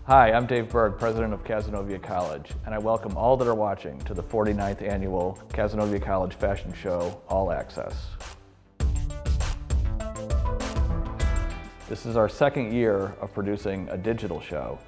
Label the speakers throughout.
Speaker 1: Hi, I'm Dave Berg, president of Cazenovia College, and I welcome all that are watching to the 49th annual Cazenovia College Fashion Show, All Access. This is our second year of producing a digital show.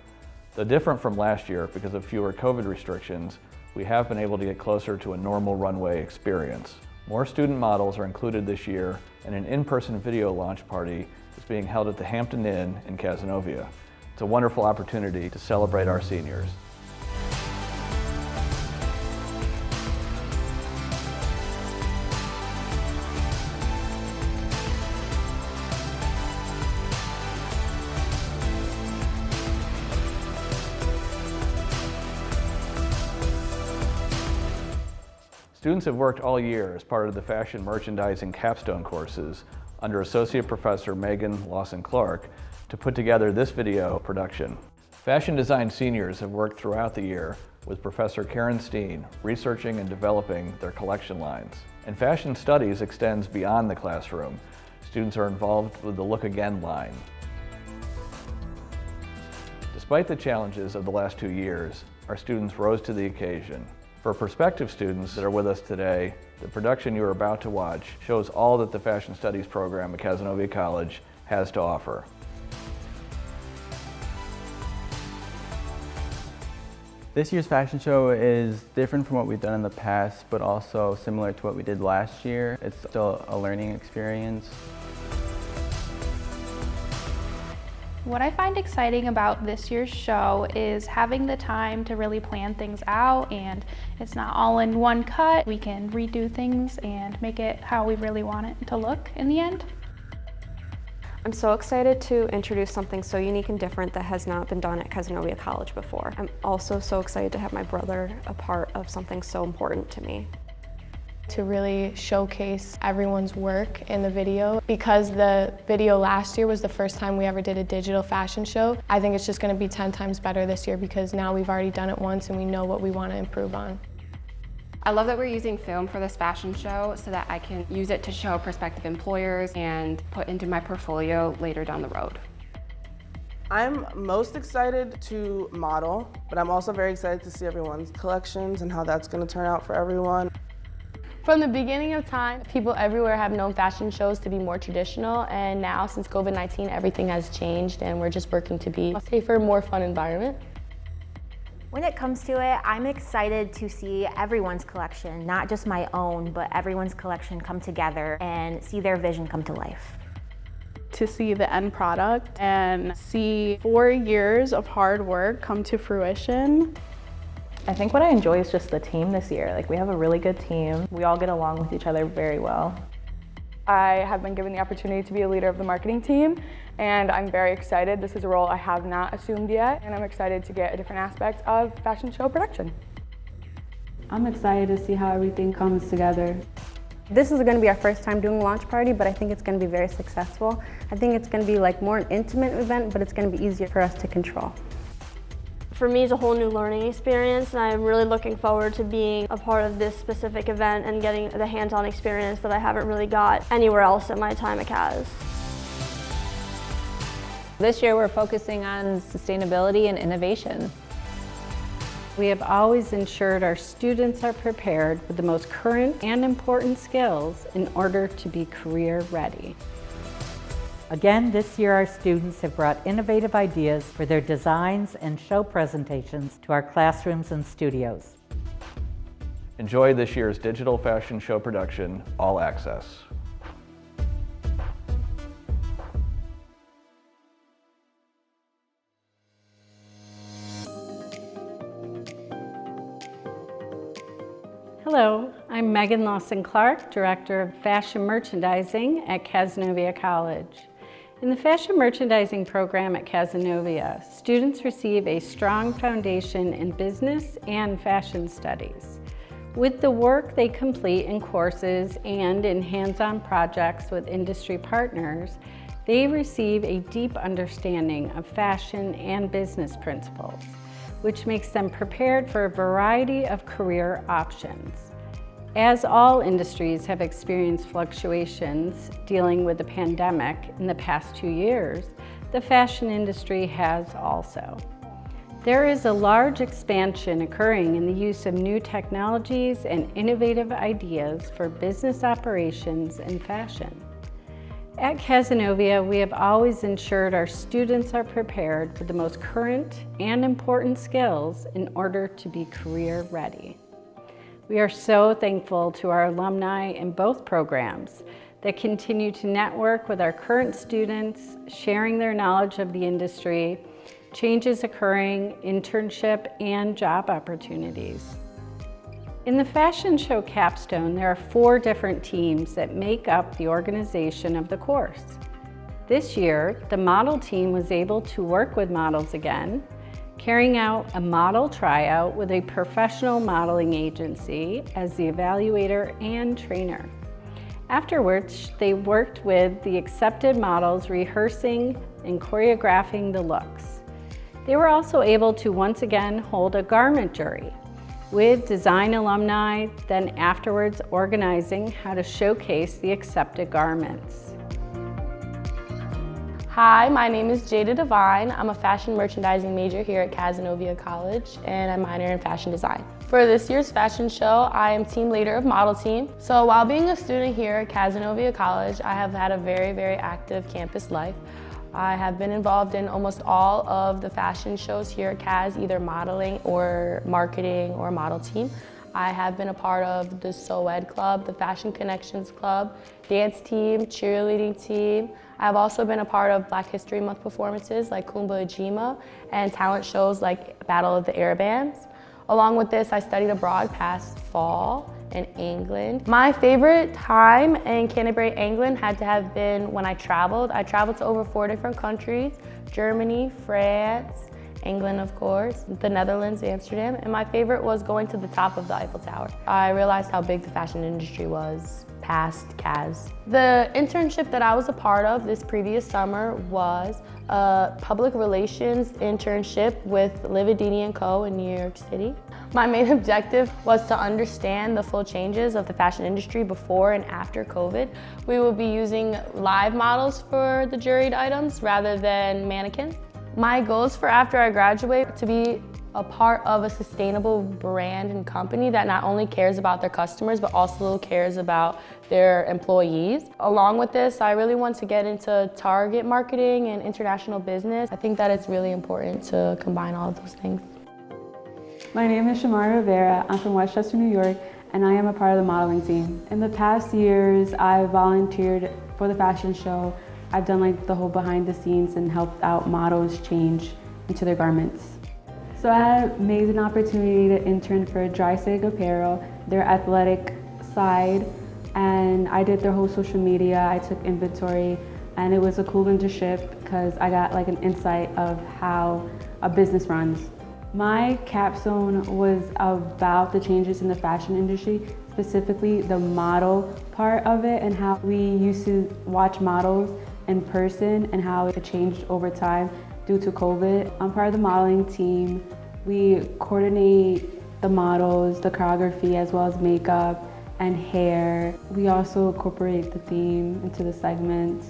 Speaker 1: Though different from last year because of fewer COVID restrictions, we have been able to get closer to a normal runway experience. More student models are included this year, and an in-person video launch party is being held at the Hampton Inn in Cazenovia. It's a wonderful opportunity to celebrate our seniors. Students have worked all year as part of the fashion merchandising capstone courses under Associate Professor Megan Lawson-Clark to put together this video production. Fashion design seniors have worked throughout the year with Professor Karen Steen researching and developing their collection lines. And fashion studies extends beyond the classroom. Students are involved with the Look Again line. Despite the challenges of the last 2 years, our students rose to the occasion. For prospective students that are with us today, the production you are about to watch shows all that the Fashion Studies program at Cazenovia College has to offer.
Speaker 2: This year's fashion show is different from what we've done in the past, but also similar to what we did last year. It's still a learning experience.
Speaker 3: What I find exciting about this year's show is having the time to really plan things out, and it's not all in one cut. We can redo things and make it how we really want it to look in the end.
Speaker 4: I'm so excited to introduce something so unique and different that has not been done at Cazenovia College before. I'm also so excited to have my brother a part of something so important to me.
Speaker 5: To really showcase everyone's work in the video. Because the video last year was the first time we ever did a digital fashion show, I think it's just going to be 10 times better this year because now we've already done it once and we know what we want to improve on.
Speaker 6: I love that we're using film for this fashion show so that I can use it to show prospective employers and put into my portfolio later down the road.
Speaker 7: I'm most excited to model, but I'm also very excited to see everyone's collections and how that's going to turn out for everyone.
Speaker 8: From the beginning of time, people everywhere have known fashion shows to be more traditional, and now since COVID-19, everything has changed and we're just working to be a safer, more fun environment.
Speaker 9: When it comes to it, I'm excited to see everyone's collection, not just my own, but everyone's collection come together and see their vision come to life.
Speaker 10: To see the end product and see 4 years of hard work come to fruition.
Speaker 11: I think what I enjoy is just the team this year. Like, we have a really good team. We all get along with each other very well.
Speaker 12: I have been given the opportunity to be a leader of the marketing team, and I'm very excited. This is a role I have not assumed yet, and I'm excited to get a different aspect of fashion show production.
Speaker 13: I'm excited to see how everything comes together.
Speaker 14: This is going to be our first time doing a launch party, but I think it's going to be very successful. I think it's going to be like more an intimate event, but it's going to be easier for us to control.
Speaker 15: For me, it's a whole new learning experience, and I'm really looking forward to being a part of this specific event and getting the hands-on experience that I haven't really got anywhere else in my time at Caz.
Speaker 16: This year we're focusing on sustainability and innovation.
Speaker 17: We have always ensured our students are prepared with the most current and important skills in order to be career ready.
Speaker 18: Again, this year our students have brought innovative ideas for their designs and show presentations to our classrooms and studios.
Speaker 1: Enjoy this year's digital fashion show production, All Access.
Speaker 17: Hello, I'm Megan Lawson-Clark, Director of Fashion Merchandising at Cazenovia College. In the Fashion Merchandising program at Cazenovia, students receive a strong foundation in business and fashion studies. With the work they complete in courses and in hands-on projects with industry partners, they receive a deep understanding of fashion and business principles, which makes them prepared for a variety of career options. As all industries have experienced fluctuations dealing with the pandemic in the past 2 years, the fashion industry has also. There is a large expansion occurring in the use of new technologies and innovative ideas for business operations and fashion. At Cazenovia, we have always ensured our students are prepared with the most current and important skills in order to be career ready. We are so thankful to our alumni in both programs that continue to network with our current students, sharing their knowledge of the industry, changes occurring, internship, and job opportunities. In the fashion show capstone, there are 4 different teams that make up the organization of the course. This year, the model team was able to work with models again, carrying out a model tryout with a professional modeling agency as the evaluator and trainer. Afterwards, they worked with the accepted models, rehearsing and choreographing the looks. They were also able to once again hold a garment jury with design alumni, then afterwards organizing how to showcase the accepted garments.
Speaker 8: Hi, my name is Jada Devine. I'm a fashion merchandising major here at Cazenovia College, and I minor in fashion design. For this year's fashion show, I am team leader of model team. So while being a student here at Cazenovia College, I have had a very, very active campus life. I have been involved in almost all of the fashion shows here at Caz, either modeling or marketing or model team. I have been a part of the SOED Club, the Fashion Connections Club, dance team, cheerleading team. I've also been a part of Black History Month performances like Kumba Ijima and talent shows like Battle of the Air Bands. Along with this, I studied abroad past fall in England. My favorite time in Canterbury, England had to have been when I traveled. I traveled to over 4 different countries, Germany, France, England of course, the Netherlands, Amsterdam, and my favorite was going to the top of the Eiffel Tower. I realized how big the fashion industry was past Caz. The internship that I was a part of this previous summer was a public relations internship with Lividini & Co. in New York City. My main objective was to understand the full changes of the fashion industry before and after COVID. We will be using live models for the juried items rather than mannequins. My goals for after I graduate to be a part of a sustainable brand and company that not only cares about their customers but also cares about their employees. Along with this, I really want to get into target marketing and international business. I think that it's really important to combine all of those things.
Speaker 13: My name is Shamara Rivera. I'm from Westchester, New York, and I am a part of the modeling team. In the past years, I've volunteered for the fashion show. I've done like the whole behind the scenes and helped out models change into their garments. So I had an amazing opportunity to intern for Dry Sig Apparel, their athletic side, and I did their whole social media. I took inventory, and it was a cool internship because I got like an insight of how a business runs. My capstone was about the changes in the fashion industry, specifically the model part of it and how we used to watch models in person and how it changed over time due to COVID. I'm part of the modeling team. We coordinate the models, the choreography, as well as makeup and hair. We also incorporate the theme into the segments.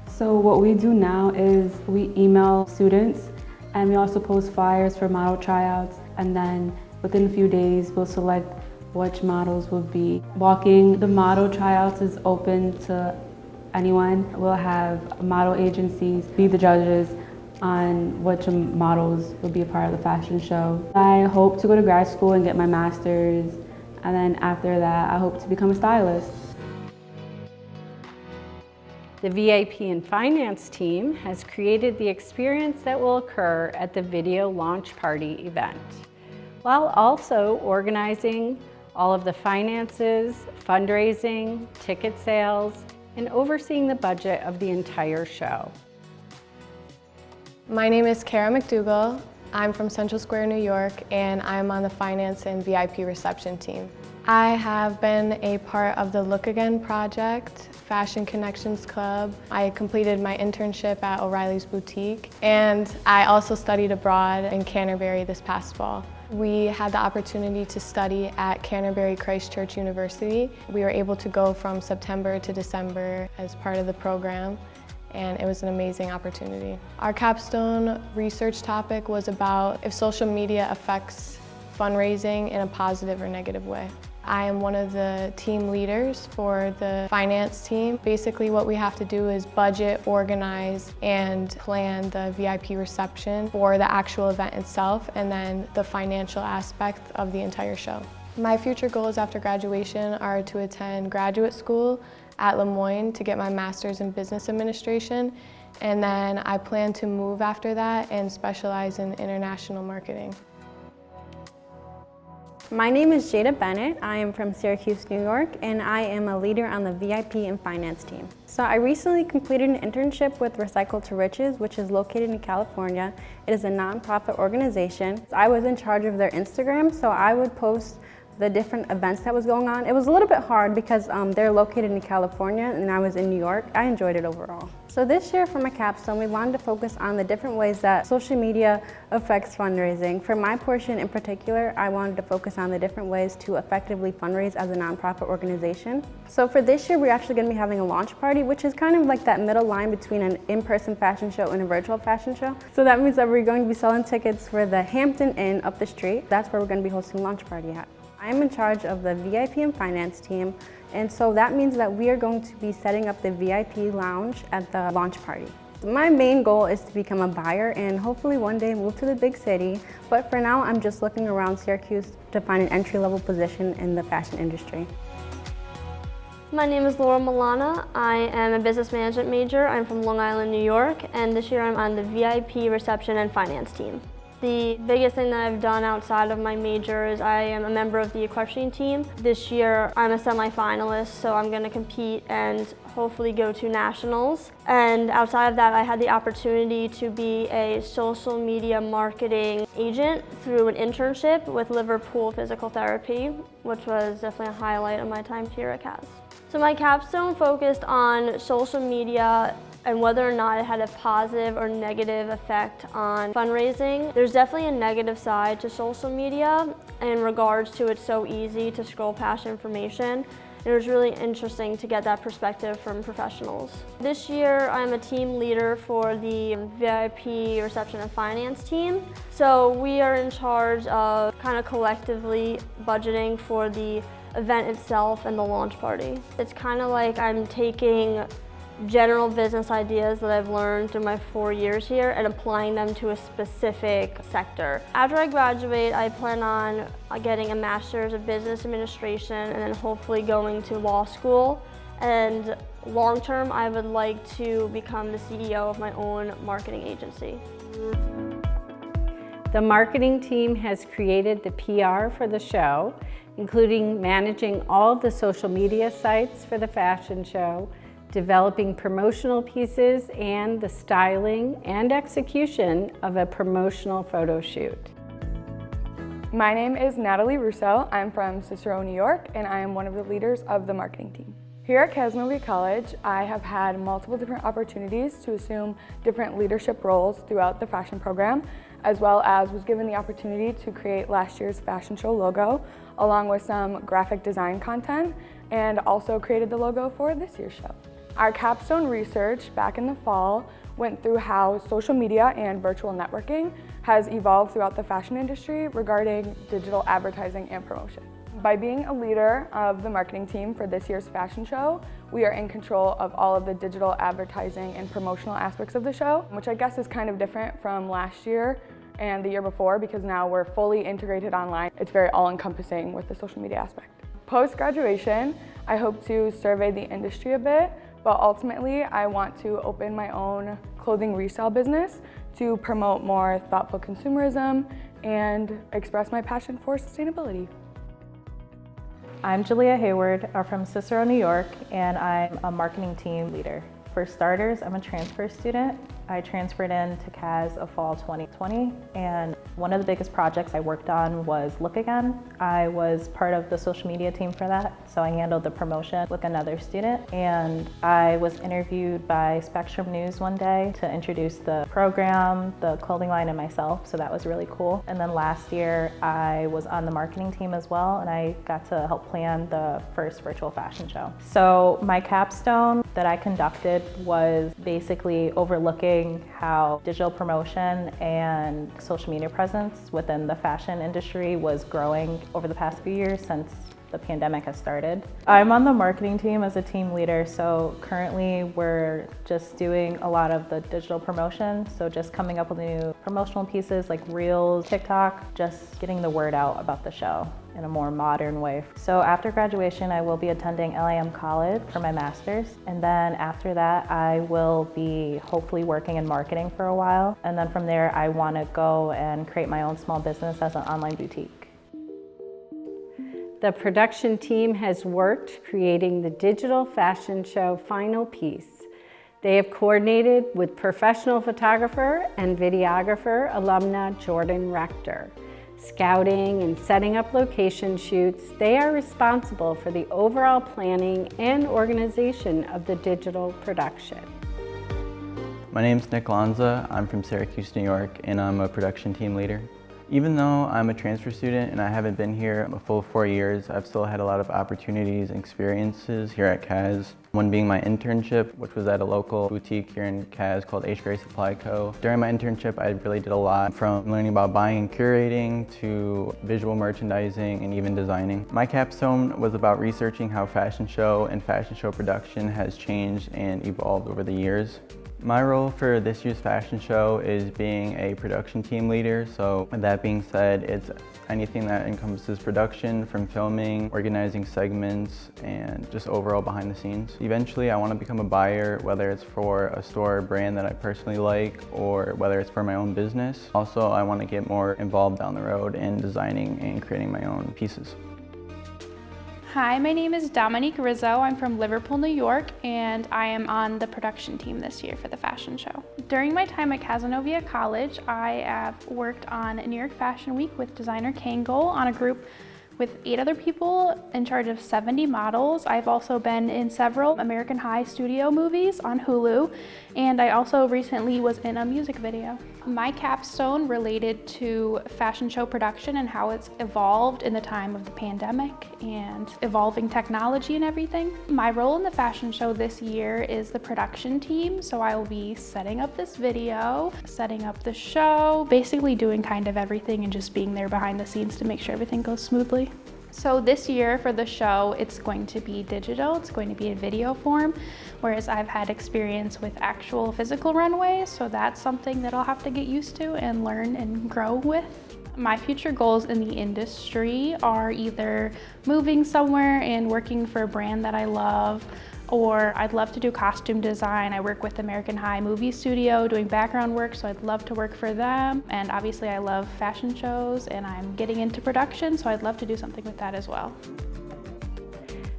Speaker 13: So what we do now is we email students and we also post flyers for model tryouts, and then within a few days we'll select which models will be walking. The model tryouts is open to anyone. We'll have model agencies be the judges on which models will be a part of the fashion show. I hope to go to grad school and get my master's, and then after that I hope to become a stylist.
Speaker 17: The VIP and finance team has created the experience that will occur at the video launch party event, while also organizing all of the finances, fundraising, ticket sales, and overseeing the budget of the entire show.
Speaker 5: My name is Kara McDougall. I'm from Central Square, New York, and I'm on the finance and VIP reception team. I have been a part of the Look Again project, Fashion Connections Club. I completed my internship at O'Reilly's Boutique, and I also studied abroad in Canterbury this past fall. We had the opportunity to study at Canterbury Christ Church University. We were able to go from September to December as part of the program. and it was an amazing opportunity. Our capstone research topic was about if social media affects fundraising in a positive or negative way. I am one of the team leaders for the finance team. Basically what we have to do is budget, organize, and plan the VIP reception for the actual event itself, and then the financial aspect of the entire show. My future goals after graduation are to attend graduate school at Lemoyne to get my master's in business administration, and then I plan to move after that and specialize in international marketing.
Speaker 14: My name is Jada Bennett. I am from Syracuse, New York, and I am a leader on the VIP and finance team. So I recently completed an internship with Recycle to Riches, which is located in California. It is a nonprofit organization. I was in charge of their Instagram, so I would post the different events that was going on. It was a little bit hard because they're located in California and I was in New York. I enjoyed it overall. So this year for my capstone, we wanted to focus on the different ways that social media affects fundraising. For my portion in particular, I wanted to focus on the different ways to effectively fundraise as a nonprofit organization. So for this year, we're actually going to be having a launch party, which is kind of like that middle line between an in-person fashion show and a virtual fashion show. So that means that we're going to be selling tickets for the Hampton Inn up the street. That's where we're going to be hosting a launch party at. I am in charge of the VIP and finance team, and so that means that we are going to be setting up the VIP lounge at the launch party. My main goal is to become a buyer and hopefully one day move to the big city, but for now I'm just looking around Syracuse to find an entry-level position in the fashion industry.
Speaker 15: My name is Laura Milana. I am a business management major. I'm from Long Island, New York, and this year I'm on the VIP reception and finance team. The biggest thing that I've done outside of my major is I am a member of the equestrian team. This year I'm a semi-finalist, so I'm going to compete and hopefully go to nationals. And outside of that, I had the opportunity to be a social media marketing agent through an internship with Liverpool Physical Therapy, which was definitely a highlight of my time here at Caz. So my capstone focused on social media and whether or not it had a positive or negative effect on fundraising. There's definitely a negative side to social media in regards to it's so easy to scroll past information. It was really interesting to get that perspective from professionals. This year, I'm a team leader for the VIP reception and finance team. So we are in charge of kind of collectively budgeting for the event itself and the launch party. It's kind of like I'm taking general business ideas that I've learned through my 4 years here and applying them to a specific sector. After I graduate, I plan on getting a master's of business administration and then hopefully going to law school. And long term, I would like to become the CEO of my own marketing agency.
Speaker 17: The marketing team has created the PR for the show, including managing all the social media sites for the fashion show, developing promotional pieces, and the styling and execution of a promotional photo shoot.
Speaker 12: My name is Natalie Russo. I'm from Cicero, New York, and I am one of the leaders of the marketing team. Here at Cazenovia College, I have had multiple different opportunities to assume different leadership roles throughout the fashion program, as well as was given the opportunity to create last year's fashion show logo, along with some graphic design content, and also created the logo for this year's show. Our capstone research back in the fall went through how social media and virtual networking has evolved throughout the fashion industry regarding digital advertising and promotion. By being a leader of the marketing team for this year's fashion show, we are in control of all of the digital advertising and promotional aspects of the show, which I guess is kind of different from last year and the year before because now we're fully integrated online. It's very all-encompassing with the social media aspect. Post-graduation, I hope to survey the industry a bit, but ultimately I want to open my own clothing resale business to promote more thoughtful consumerism and express my passion for sustainability.
Speaker 11: I'm Julia Hayward, I'm from Cicero, New York, and I'm a marketing team leader. For starters, I'm a transfer student, I transferred into Caz of fall 2020, and one of the biggest projects I worked on was Look Again. I was part of the social media team for that, so I handled the promotion with another student, and I was interviewed by Spectrum News one day to introduce the program, the clothing line, and myself, so that was really cool. And then last year I was on the marketing team as well, and I got to help plan the first virtual fashion show. So my capstone that I conducted was basically overlooking how digital promotion and social media presence within the fashion industry was growing over the past few years since the pandemic has started. I'm on the marketing team as a team leader, so currently we're just doing a lot of the digital promotion, so just coming up with new promotional pieces like Reels, TikTok, just getting the word out about the show in a more modern way. So after graduation, I will be attending LIM College for my master's, and then after that, I will be hopefully working in marketing for a while, and then from there, I want to go and create my own small business as an online boutique.
Speaker 17: The production team has worked creating the digital fashion show final piece. They have coordinated with professional photographer and videographer alumna Jordan Rector. Scouting and setting up location shoots, they are responsible for the overall planning and organization of the digital production.
Speaker 2: My name's Nick Lanza. I'm from Syracuse, New York, and I'm a production team leader. Even though I'm a transfer student and I haven't been here a full 4 years, I've still had a lot of opportunities and experiences here at Caz. One being my internship, which was at a local boutique here in Caz called H. Gray Supply Co. During my internship, I really did a lot, from learning about buying and curating to visual merchandising and even designing. My capstone was about researching how fashion show and fashion show production has changed and evolved over the years. My role for this year's fashion show is being a production team leader. So with that being said, it's anything that encompasses production, from filming, organizing segments, and just overall behind the scenes. Eventually, I want to become a buyer, whether it's for a store or brand that I personally like, or whether it's for my own business. Also, I want to get more involved down the road in designing and creating my own pieces.
Speaker 3: Hi, my name is Dominique Rizzo. I'm from Liverpool, New York, and I am on the production team this year for the fashion show. During my time at Cazenovia College, I have worked on New York Fashion Week with designer Kangol on a group with 8 other people in charge of 70 models. I've also been in several American High studio movies on Hulu, and I also recently was in a music video. My capstone related to fashion show production and how it's evolved in the time of the pandemic and evolving technology and everything. My role in the fashion show this year is the production team, so I will be setting up this video, setting up the show, basically doing kind of everything and just being there behind the scenes to make sure everything goes smoothly. So this year for the show, it's going to be digital, it's going to be in video form, whereas I've had experience with actual physical runways, so that's something that I'll have to get used to and learn and grow with. My future goals in the industry are either moving somewhere and working for a brand that I love, or I'd love to do costume design. I work with American High Movie Studio doing background work, so I'd love to work for them. And obviously I love fashion shows and I'm getting into production, so I'd love to do something with that as well.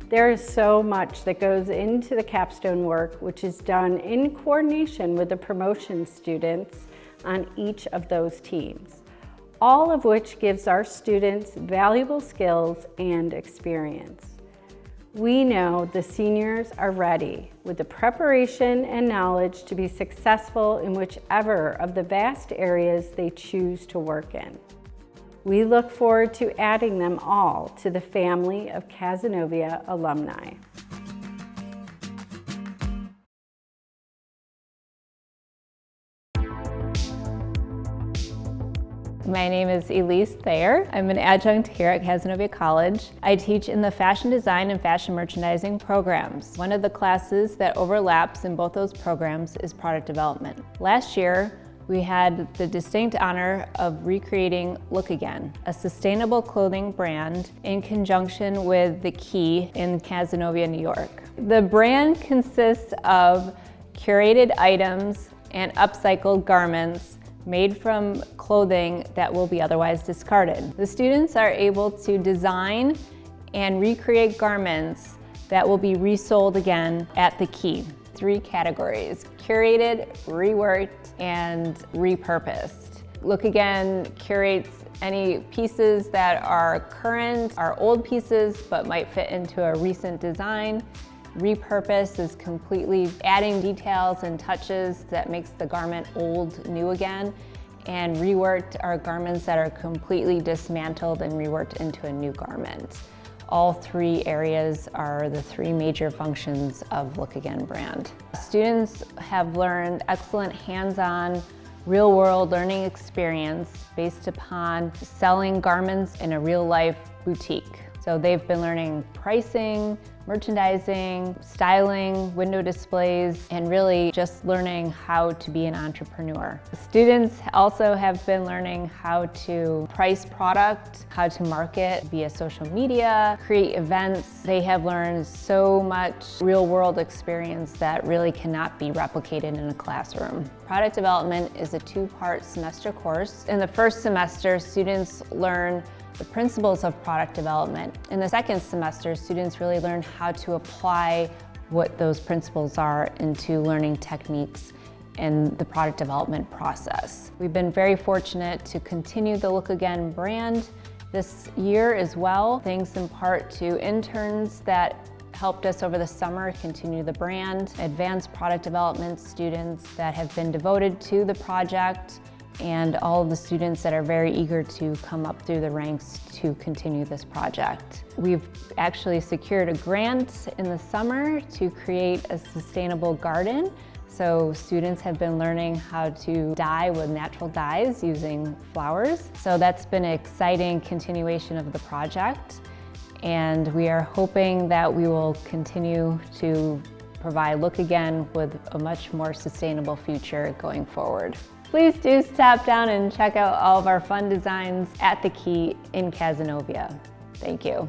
Speaker 17: There is so much that goes into the capstone work, which is done in coordination with the promotion students on each of those teams, all of which gives our students valuable skills and experience. We know the seniors are ready with the preparation and knowledge to be successful in whichever of the vast areas they choose to work in. We look forward to adding them all to the family of Cazenovia alumni.
Speaker 16: My name is Elise Thayer. I'm an adjunct here at Cazenovia College. I teach in the fashion design and fashion merchandising programs. One of the classes that overlaps in both those programs is product development. Last year, we had the distinct honor of recreating Look Again, a sustainable clothing brand in conjunction with The Key in Cazenovia, New York. The brand consists of curated items and upcycled garments made from clothing that will be otherwise discarded. The students are able to design and recreate garments that will be resold again at The Key. three categories: curated, reworked, and repurposed. Look Again curates any pieces that are current, are old pieces, but might fit into a recent design. Repurpose is completely adding details and touches that makes the garment old new again. And reworked are garments that are completely dismantled and reworked into a new garment. All three areas are the three major functions of Look Again brand. Students have learned excellent hands-on, real-world learning experience based upon selling garments in a real-life boutique. So they've been learning pricing, merchandising, styling, window displays, and really just learning how to be an entrepreneur. Students also have been learning how to price product, how to market via social media, create events. They have learned so much real-world experience that really cannot be replicated in a classroom. Product development is a two-part semester course. In the first semester, students learn the principles of product development. In the second semester, students really learn how to apply what those principles are into learning techniques in the product development process. We've been very fortunate to continue the Look Again brand this year as well, thanks in part to interns that helped us over the summer continue the brand, advanced product development students that have been devoted to the project, and all of the students that are very eager to come up through the ranks to continue this project. We've actually secured a grant in the summer to create a sustainable garden. So students have been learning how to dye with natural dyes using flowers. So that's been an exciting continuation of the project. And we are hoping that we will continue to provide Look Again with a much more sustainable future going forward. Please do stop down and check out all of our fun designs at the Key in Cazenovia. Thank you.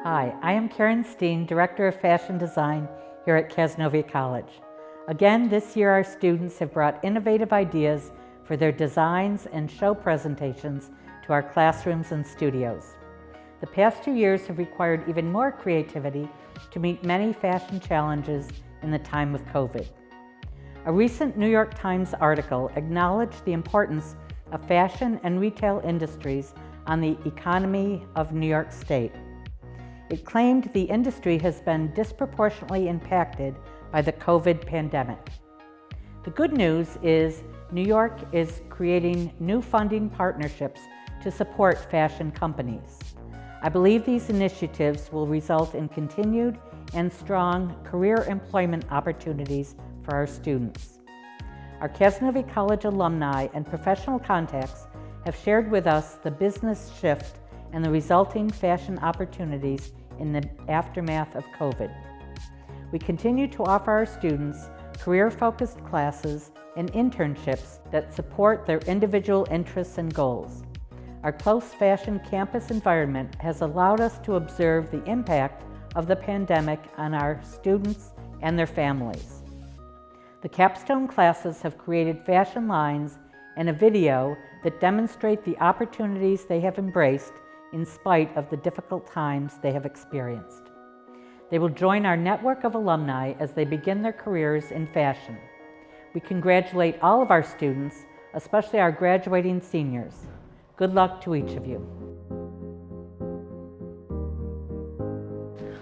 Speaker 18: Hi, I am Karen Steen, Director of Fashion Design here at Cazenovia College. Again, this year our students have brought innovative ideas for their designs and show presentations to our classrooms and studios. The past 2 years have required even more creativity to meet many fashion challenges in the time of COVID. A recent New York Times article acknowledged the importance of fashion and retail industries on the economy of New York State. It claimed the industry has been disproportionately impacted by the COVID pandemic. The good news is New York is creating new funding partnerships to support fashion companies. I believe these initiatives will result in continued and strong career employment opportunities for our students. Our Cazenovia College alumni and professional contacts have shared with us the business shift and the resulting fashion opportunities in the aftermath of COVID. We continue to offer our students career-focused classes and internships that support their individual interests and goals. Our close fashion campus environment has allowed us to observe the impact of the pandemic on our students and their families. The capstone classes have created fashion lines and a video that demonstrate the opportunities they have embraced in spite of the difficult times they have experienced. They will join our network of alumni as they begin their careers in fashion. We congratulate all of our students, especially our graduating seniors. Good luck to each of you.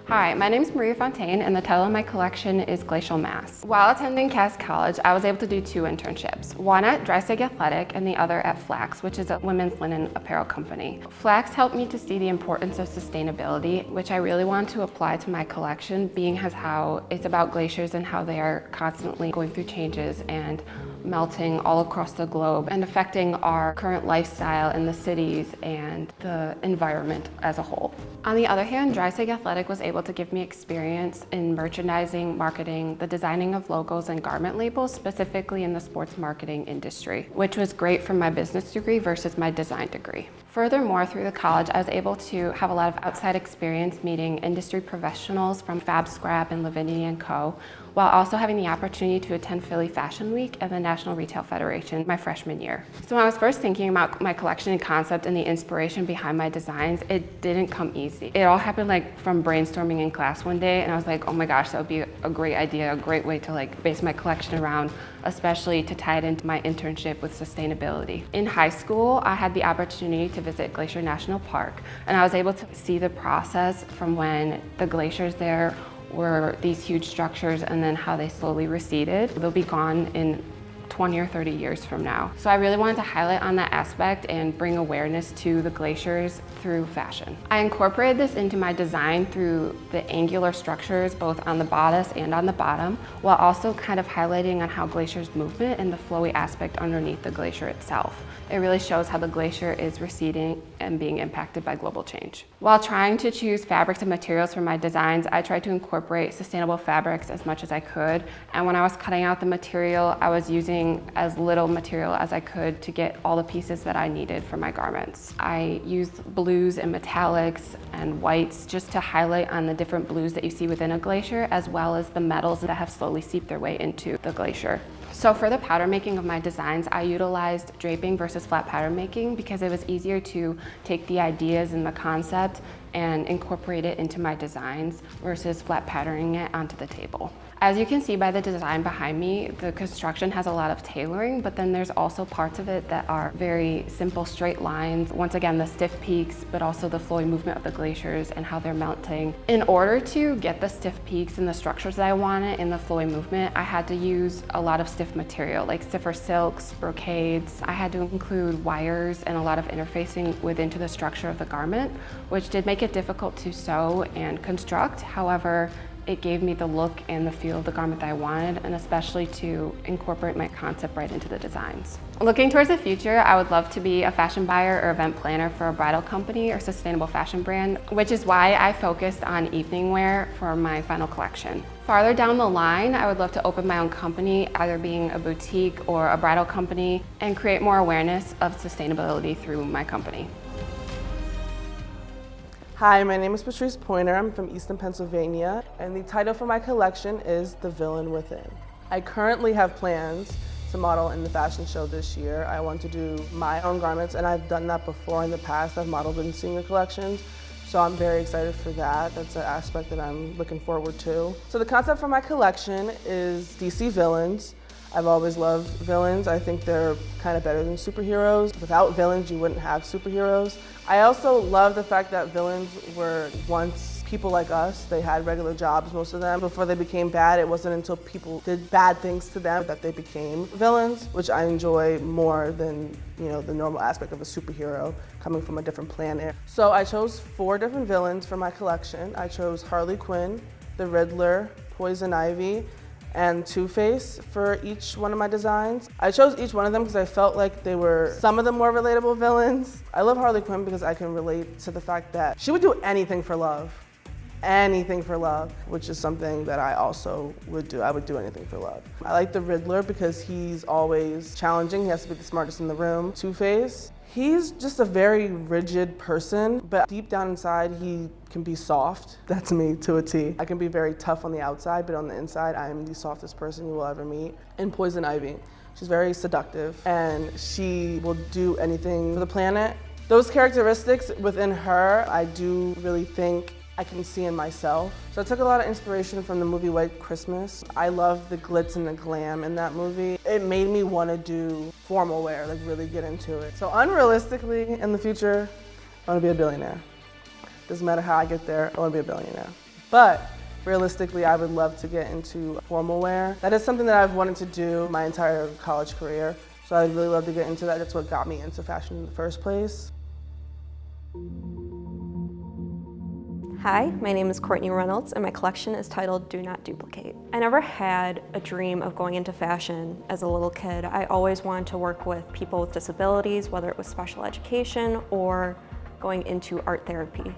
Speaker 6: Hi, my name is Maria Fontaine and the title of my collection is Glacial Mass. While attending Cass College, I was able to do 2 internships, one at Drysig Athletic and the other at Flax, which is a women's linen apparel company. Flax helped me to see the importance of sustainability, which I really want to apply to my collection, being as how it's about glaciers and how they are constantly going through changes and melting all across the globe and affecting our current lifestyle in the cities and the environment as a whole. On the other hand, Drysig Athletic was able to give me experience in merchandising, marketing, the designing of logos and garment labels, specifically in the sports marketing industry, which was great for my business degree versus my design degree. Furthermore, through the college, I was able to have a lot of outside experience meeting industry professionals from Fab Scrap and Lavinia & Co., while also having the opportunity to attend Philly Fashion Week and the National Retail Federation my freshman year. So when I was first thinking about my collection and concept and the inspiration behind my designs, it didn't come easy. It all happened like from brainstorming in class one day, and I was like, oh my gosh, that would be a great idea, a great way to like base my collection around, especially to tie it into my internship with sustainability. In high school, I had the opportunity to visit Glacial National Park, and I was able to see the process from when the glaciers there were these huge structures and then how they slowly receded. They'll be gone in 20 or 30 years from now. So I really wanted to highlight on that aspect and bring awareness to the glaciers through fashion. I incorporated this into my design through the angular structures both on the bodice and on the bottom, while also kind of highlighting on how glaciers movement and the flowy aspect underneath the glacier itself. It really shows how the glacier is receding and being impacted by global change. While trying to choose fabrics and materials for my designs, I tried to incorporate sustainable fabrics as much as I could. And when I was cutting out the material, I was using as little material as I could to get all the pieces that I needed for my garments. I used blues and metallics and whites just to highlight on the different blues that you see within a glacier, as well as the metals that have slowly seeped their way into the glacier. So for the pattern making of my designs, I utilized draping versus flat pattern making because it was easier to take the ideas and the concept and incorporate it into my designs versus flat patterning it onto the table. As you can see by the design behind me, the construction has a lot of tailoring, but then there's also parts of it that are very simple straight lines. Once again, the stiff peaks, but also the flowy movement of the glaciers and how they're melting. In order to get the stiff peaks and the structures that I wanted in the flowy movement, I had to use a lot of stiff material, like stiffer silks, brocades. I had to include wires and a lot of interfacing into the structure of the garment, which did make it difficult to sew and construct. However, it gave me the look and the feel of the garment that I wanted, and especially to incorporate my concept right into the designs. Looking towards the future, I would love to be a fashion buyer or event planner for a bridal company or sustainable fashion brand, which is why I focused on evening wear for my final collection. Farther down the line, I would love to open my own company, either being a boutique or a bridal company, and create more awareness of sustainability through my company.
Speaker 7: Hi, my name is Patrice Pointer. I'm from Easton, Pennsylvania, and the title for my collection is The Villain Within. I currently have plans to model in the fashion show this year. I want to do my own garments, and I've done that before in the past. I've modeled in senior collections, so I'm very excited for that. That's an aspect that I'm looking forward to. So the concept for my collection is DC villains. I've always loved villains. I think they're kind of better than superheroes. Without villains, you wouldn't have superheroes. I also love the fact that villains were once people like us. They had regular jobs, most of them. Before they became bad, it wasn't until people did bad things to them that they became villains, which I enjoy more than, the normal aspect of a superhero coming from a different planet. So I chose 4 different villains for my collection. I chose Harley Quinn, the Riddler, Poison Ivy, and Two-Face for each one of my designs. I chose each one of them because I felt like they were some of the more relatable villains. I love Harley Quinn because I can relate to the fact that she would do anything for love. Anything for love, which is something that I also would do. I would do anything for love. I like the Riddler because he's always challenging. He has to be the smartest in the room. Two-Face, he's just a very rigid person, but deep down inside, he can be soft. That's me to a T. I can be very tough on the outside, but on the inside, I am the softest person you will ever meet. And Poison Ivy, she's very seductive, and she will do anything for the planet. Those characteristics within her, I do really think I can see in myself. So I took a lot of inspiration from the movie White Christmas. I love the glitz and the glam in that movie. It made me want to do formal wear, like really get into it. So unrealistically, in the future, I want to be a billionaire. Doesn't matter how I get there, I want to be a billionaire. But realistically, I would love to get into formal wear. That is something that I've wanted to do my entire college career. So I'd really love to get into that. That's what got me into fashion in the first place.
Speaker 4: Hi, my name is Courtney Reynolds, and my collection is titled Do Not Duplicate. I never had a dream of going into fashion as a little kid. I always wanted to work with people with disabilities, whether it was special education or going into art therapy.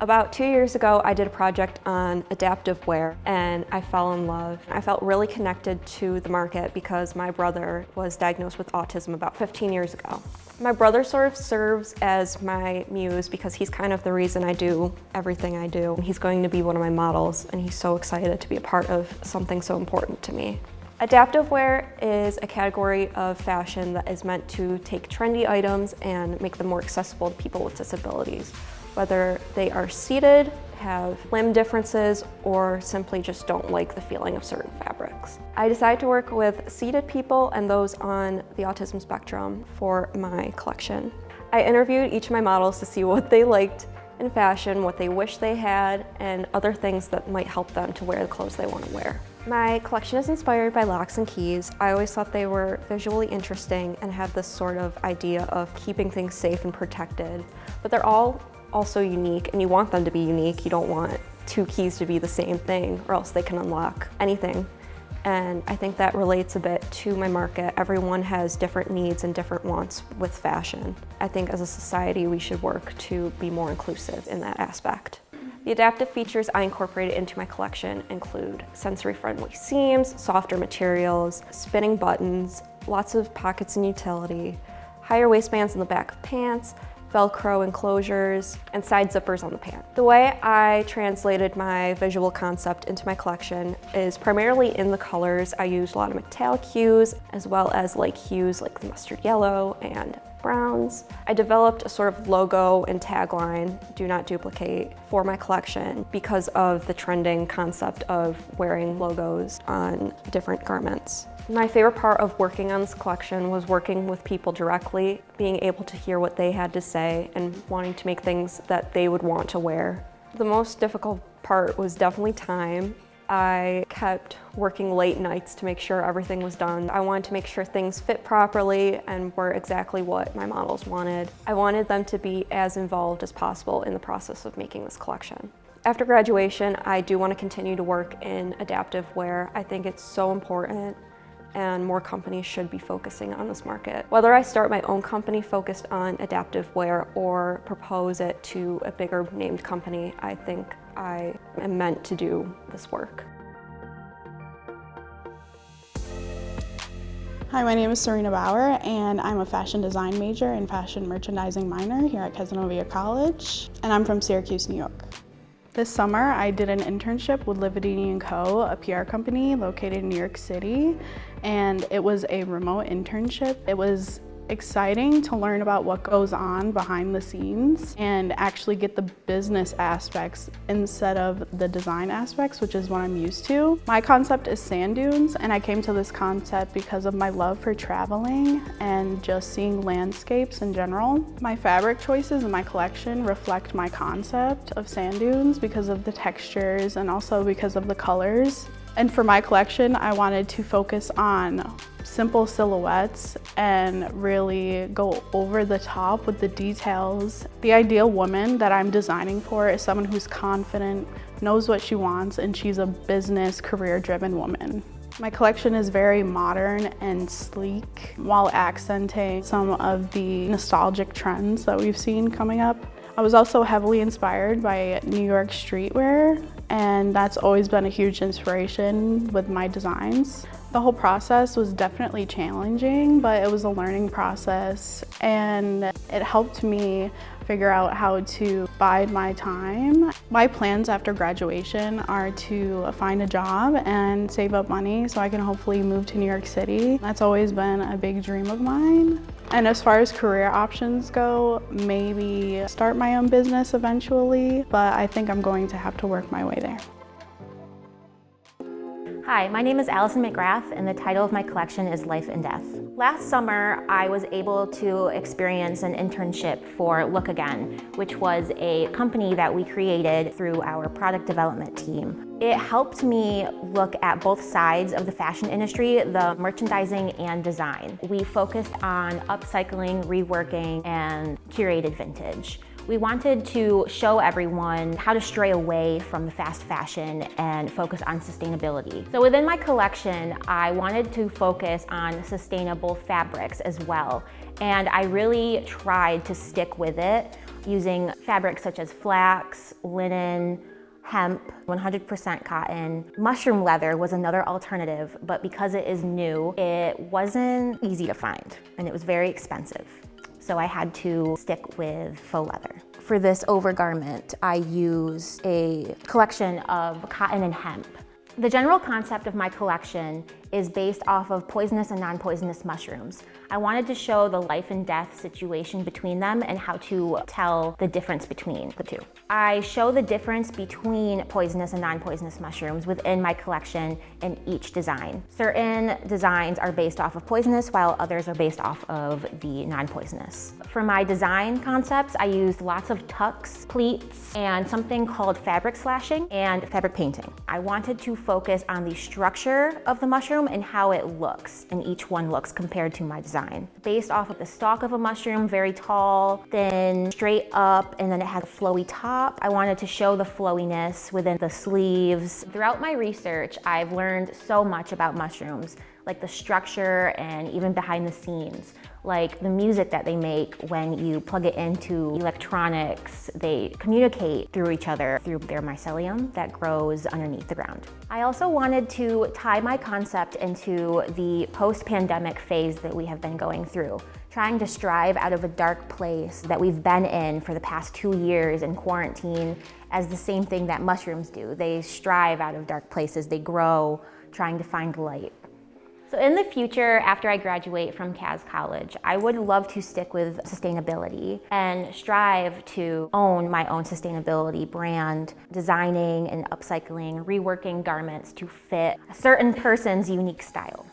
Speaker 4: About 2 years ago, I did a project on adaptive wear, and I fell in love. I felt really connected to the market because my brother was diagnosed with autism about 15 years ago. My brother sort of serves as my muse because he's kind of the reason I do everything I do. He's going to be one of my models, and he's so excited to be a part of something so important to me. Adaptive wear is a category of fashion that is meant to take trendy items and make them more accessible to people with disabilities, whether they are seated, have limb differences, or simply just don't like the feeling of certain fabrics. I decided to work with seated people and those on the autism spectrum for my collection. I interviewed each of my models to see what they liked in fashion, what they wish they had, and other things that might help them to wear the clothes they want to wear. My collection is inspired by locks and keys. I always thought they were visually interesting and have this sort of idea of keeping things safe and protected, but they're all also unique, and you want them to be unique. You don't want two keys to be the same thing, or else they can unlock anything. And I think that relates a bit to my market. Everyone has different needs and different wants with fashion. I think as a society we should work to be more inclusive in that aspect. The adaptive features I incorporated into my collection include sensory-friendly seams, softer materials, spinning buttons, lots of pockets and utility, higher waistbands in the back of pants, Velcro enclosures, and side zippers on the pant. The way I translated my visual concept into my collection is primarily in the colors. I used a lot of metallic hues as well as light hues like the mustard yellow and browns. I developed a sort of logo and tagline, "Do not duplicate," for my collection because of the trending concept of wearing logos on different garments. My favorite part of working on this collection was working with people directly, being able to hear what they had to say and wanting to make things that they would want to wear. The most difficult part was definitely time. I kept working late nights to make sure everything was done. I wanted to make sure things fit properly and were exactly what my models wanted. I wanted them to be as involved as possible in the process of making this collection. After graduation, I do want to continue to work in adaptive wear. I think it's so important, and more companies should be focusing on this market. Whether I start my own company focused on adaptive wear or propose it to a bigger named company, I think I am meant to do this work.
Speaker 10: Hi, my name is Serena Bauer, and I'm a fashion design major and fashion merchandising minor here at Cazenovia College, and I'm from Syracuse, New York. This summer, I did an internship with Lividini & Co., a PR company located in New York City, and it was a remote internship. It was exciting to learn about what goes on behind the scenes and actually get the business aspects instead of the design aspects, which is what I'm used to. My concept is sand dunes, and I came to this concept because of my love for traveling and just seeing landscapes in general. My fabric choices in my collection reflect my concept of sand dunes because of the textures and also because of the colors. And for my collection, I wanted to focus on simple silhouettes and really go over the top with the details. The ideal woman that I'm designing for is someone who's confident, knows what she wants, and she's a business, career-driven woman. My collection is very modern and sleek while accenting some of the nostalgic trends that we've seen coming up. I was also heavily inspired by New York streetwear, and that's always been a huge inspiration with my designs. The whole process was definitely challenging, but it was a learning process, and it helped me figure out how to bide my time. My plans after graduation are to find a job and save up money so I can hopefully move to New York City. That's always been a big dream of mine. And as far as career options go, maybe start my own business eventually, but I think I'm going to have to work my way there.
Speaker 9: Hi, my name is Allison McGrath, and the title of my collection is Life and Death. Last summer, I was able to experience an internship for Look Again, which was a company that we created through our product development team. It helped me look at both sides of the fashion industry, the merchandising and design. We focused on upcycling, reworking, and curated vintage. We wanted to show everyone how to stray away from the fast fashion and focus on sustainability. So within my collection, I wanted to focus on sustainable fabrics as well. And I really tried to stick with it using fabrics such as flax, linen, hemp, 100% cotton. Mushroom leather was another alternative, but because it is new, it wasn't easy to find and it was very expensive. so I had to stick with faux leather. For this overgarment, I used a collection of cotton and hemp. The general concept of my collection is based off of poisonous and non-poisonous mushrooms. I wanted to show the life and death situation between them and how to tell the difference between the two. I show the difference between poisonous and non-poisonous mushrooms within my collection in each design. Certain designs are based off of poisonous, while others are based off of the non-poisonous. For my design concepts, I used lots of tucks, pleats, and something called fabric slashing and fabric painting. I wanted to focus on the structure of the mushroom and how it looks, and each one looks compared to my design. Based off of the stalk of a mushroom, very tall, thin, straight up, and then it has a flowy top. I wanted to show the flowiness within the sleeves. Throughout my research, I've learned so much about mushrooms, like the structure and even behind the scenes, like the music that they make when you plug it into electronics. They communicate through each other through their mycelium that grows underneath the ground. I also wanted to tie my concept into the post-pandemic phase that we have been going through, trying to strive out of a dark place that we've been in for the past 2 years in quarantine as the same thing that mushrooms do. They strive out of dark places, they grow, trying to find light. So in the future, after I graduate from Caz College, I would love to stick with sustainability and strive to own my own sustainability brand, designing and upcycling, reworking garments to fit a certain person's unique style.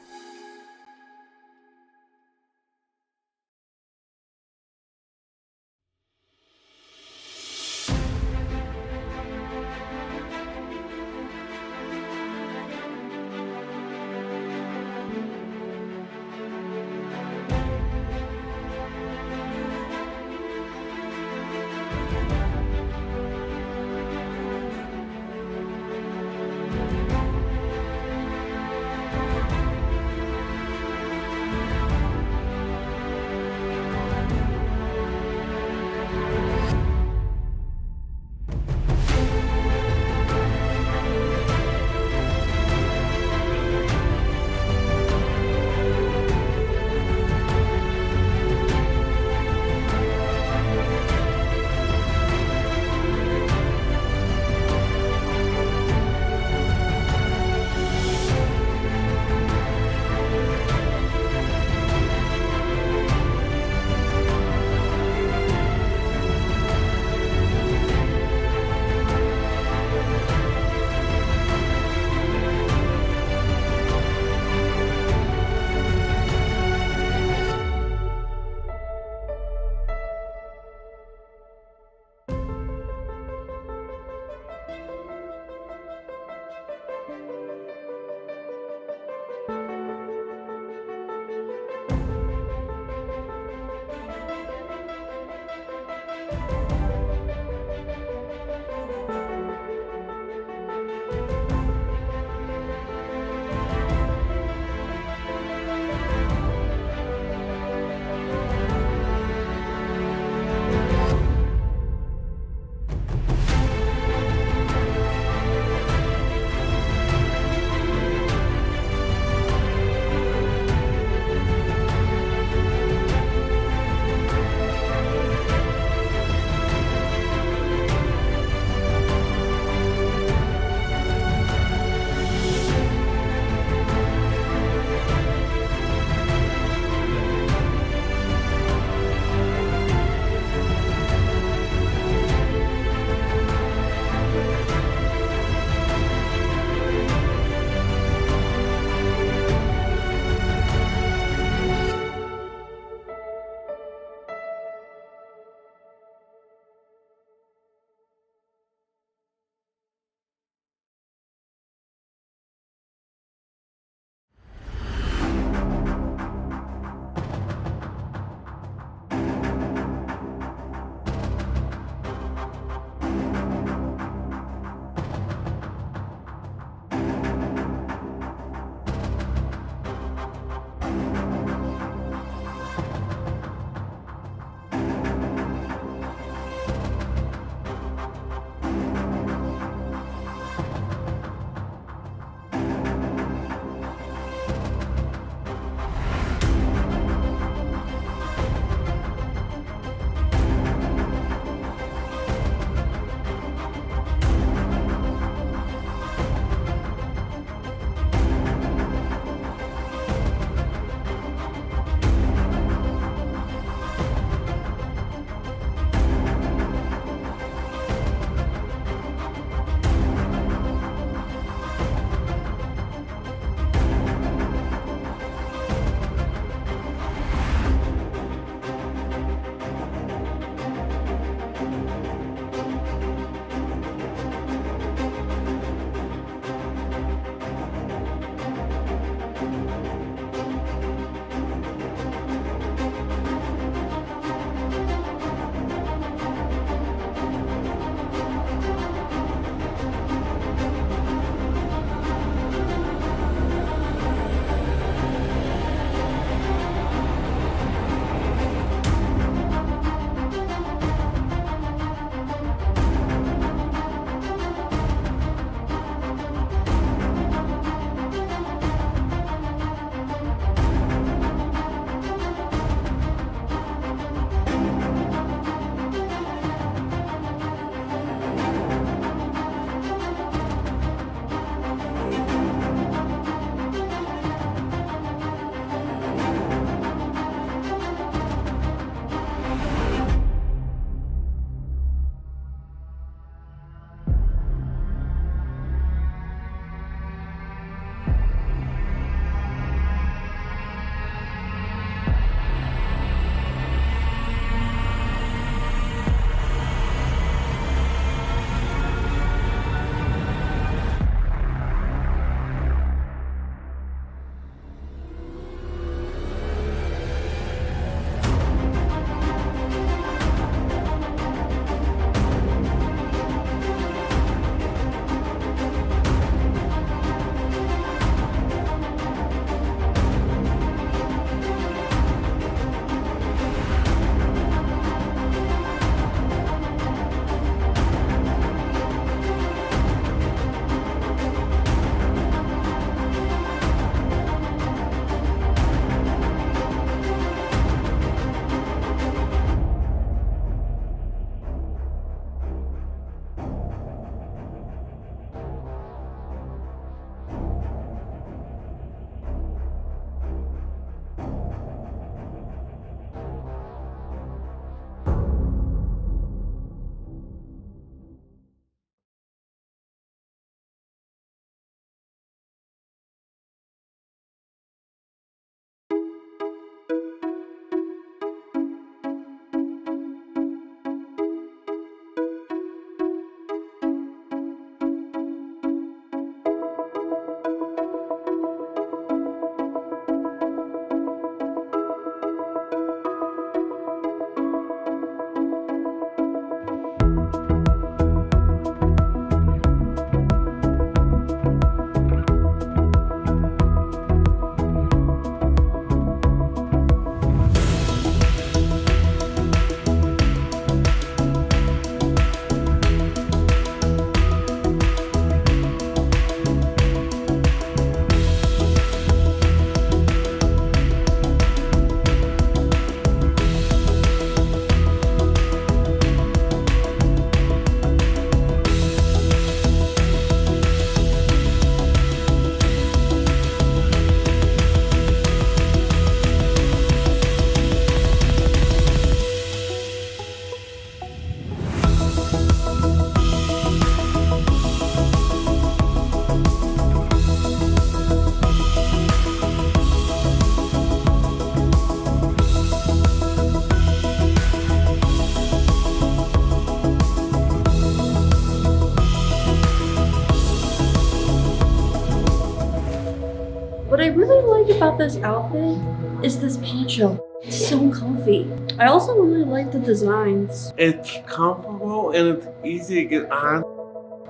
Speaker 19: about this outfit is this poncho. It's so comfy. I also really like the designs.
Speaker 20: It's comfortable and it's easy to get on.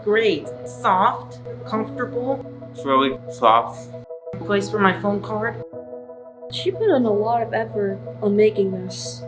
Speaker 21: Great. Soft, comfortable.
Speaker 20: It's really soft.
Speaker 21: Place for my phone card.
Speaker 19: She put in a lot of effort on making this.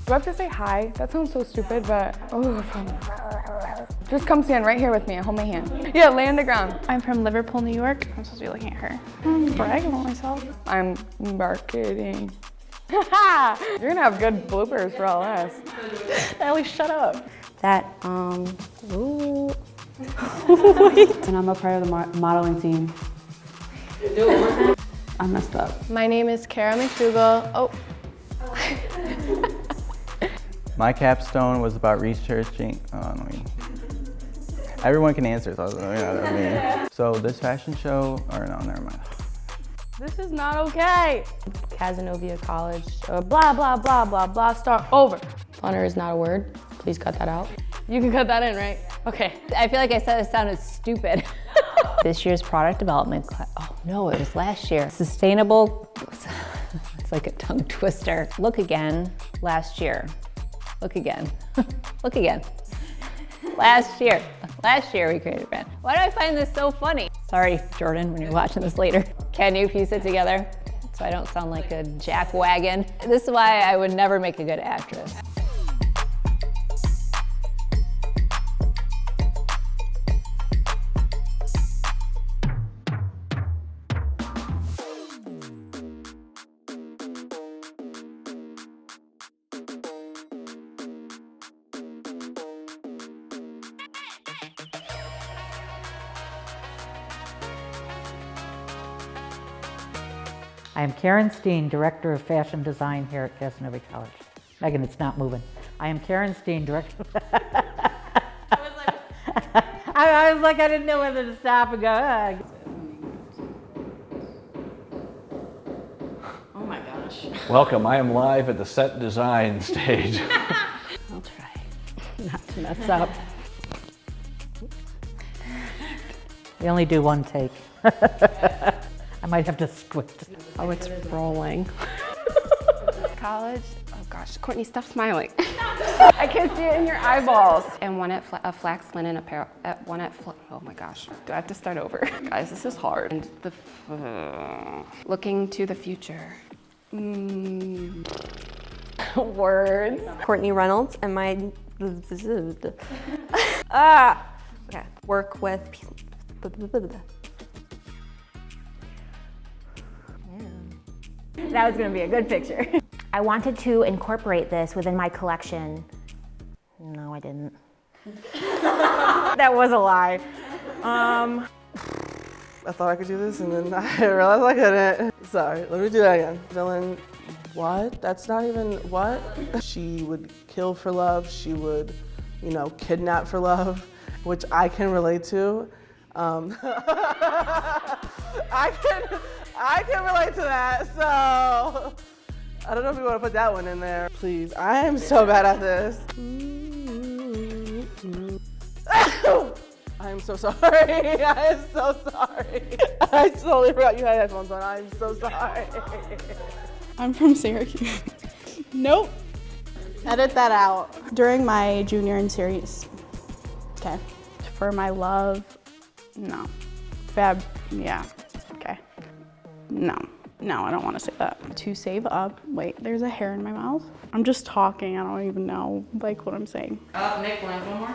Speaker 12: Do I have to say hi? That sounds so stupid, but just come stand right here with me and hold my hand. Yeah, lay on the ground.
Speaker 3: I'm from Liverpool, New York. I'm supposed to be looking at her. I'm bragging about myself.
Speaker 12: I'm marketing. You're gonna have good bloopers for all us.
Speaker 3: Ellie, shut up.
Speaker 13: And I'm a part of the modeling team. I messed up.
Speaker 5: My name is Kara McDougall. Oh.
Speaker 2: My capstone was about researching, everyone can answer, so this fashion show, or no, never mind.
Speaker 12: This is not okay.
Speaker 8: Cazenovia College, blah, blah, blah, blah, blah, start over. Funner is not a word. Please cut that out. You can cut that in, right? Okay.
Speaker 16: I feel like I said it sounded stupid. This year's product development class, oh no, it was last year. Sustainable, it's like a tongue twister. Look again, last year. Look again, look again. Last year we created a brand. Why do I find this so funny? Sorry, Jordan, when you're watching this later. Can you piece it together so I don't sound like a jackwagon? This is why I would never make a good actress.
Speaker 18: I am Karen Steen, Director of Fashion Design here at Cazenovia College. Megan, it's not moving. I am Karen Steen, Director. I was like, I didn't know whether to stop and go.
Speaker 8: Oh my gosh.
Speaker 1: Welcome, I am live at the set design stage.
Speaker 8: I'll try not to mess up.
Speaker 18: We only do one take. I might have to squint.
Speaker 6: Oh, it's rolling. College, oh gosh, Courtney, stop smiling. I can see it in your eyeballs. And one at flax linen apparel, oh my gosh, do I have to start over? Guys, this is hard. And looking to the future.
Speaker 4: Words. Courtney Reynolds and my work with people.
Speaker 9: That was going to be a good picture. I wanted to incorporate this within my collection. No, I didn't.
Speaker 4: That was a lie. I thought I could do this and then I realized I couldn't. Sorry, let me do that again. Villain, what? That's not even, what? She would kill for love. She would, kidnap for love, which I can relate to. I can relate to that, so I don't know if you want to put that one in there. Please, I am so bad at this. I am so sorry. I am so sorry. I totally forgot you had headphones on. I'm so sorry.
Speaker 10: I'm from Syracuse. Nope. Edit that out. During my junior and series. Okay. For my love, no. Fab, yeah. Okay. No. No, I don't want to say that. To save up, wait, there's a hair in my mouth. I'm just talking, I don't even know like what I'm saying.
Speaker 14: Nick, one more.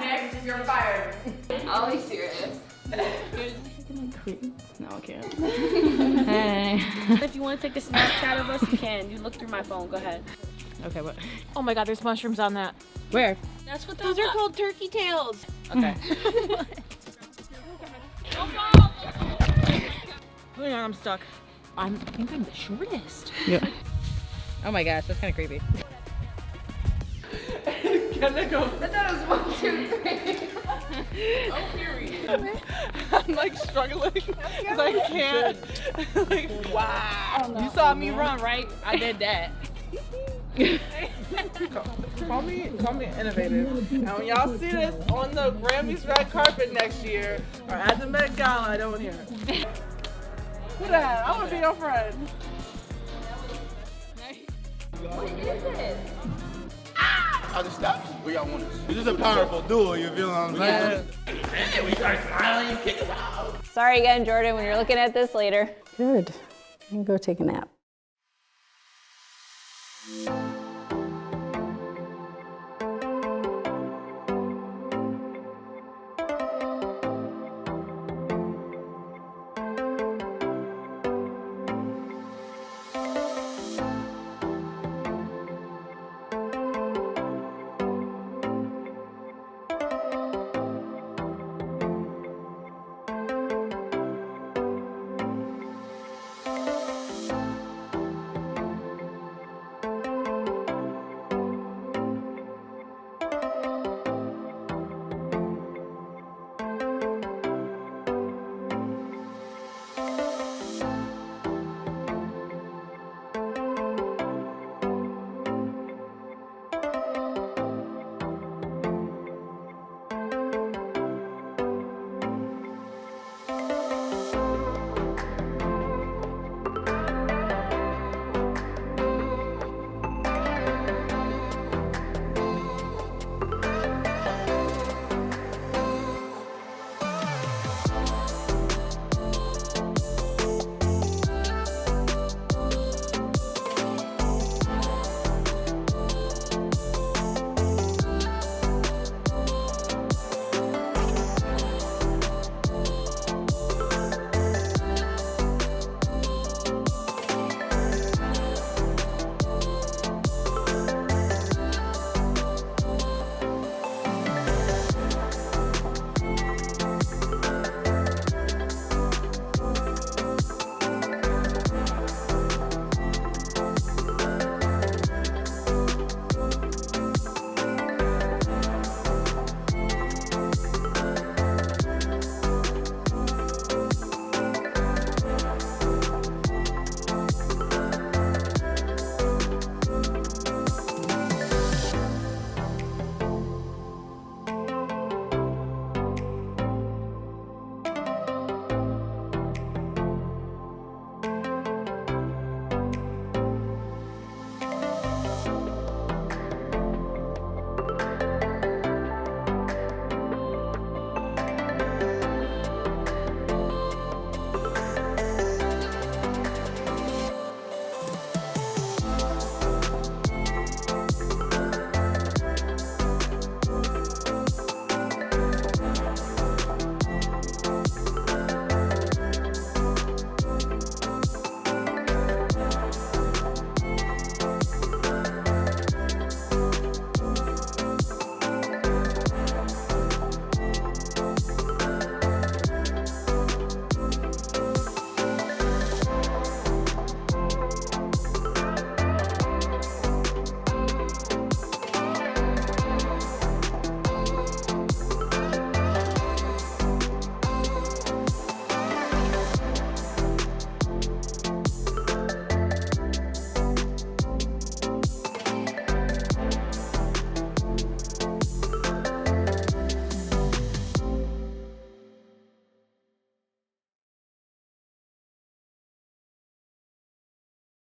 Speaker 14: Next, you're fired. I'll be serious.
Speaker 22: No, I can't. Hey. If you want to take a Snapchat of us, you can. You look through my phone. Go ahead.
Speaker 14: Okay, what?
Speaker 22: Oh my God, there's mushrooms on that.
Speaker 14: Where?
Speaker 22: That's what those are called. Turkey tails.
Speaker 14: Okay. Hang on, I'm stuck. I think I'm the shortest.
Speaker 22: Yeah.
Speaker 14: Oh my gosh, that's kind of creepy.
Speaker 7: Can I go?
Speaker 14: That was 1, 2, 3.
Speaker 7: Oh, period. I'm like struggling because I can't. Like, wow.
Speaker 14: You saw me run, right? I did that.
Speaker 7: Call me innovative. And when y'all see this on the Grammys red carpet next year or at the Met Gala, I don't hear it. Who that? I want to be your friend.
Speaker 14: What is it?
Speaker 23: Are the steps? Where y'all want us? It's just a powerful duo, you feel what I'm saying? Hey, we start smiling, kick us out.
Speaker 16: Sorry again, Jordan, when you're looking at this later.
Speaker 17: Good. I'm gonna go take a nap.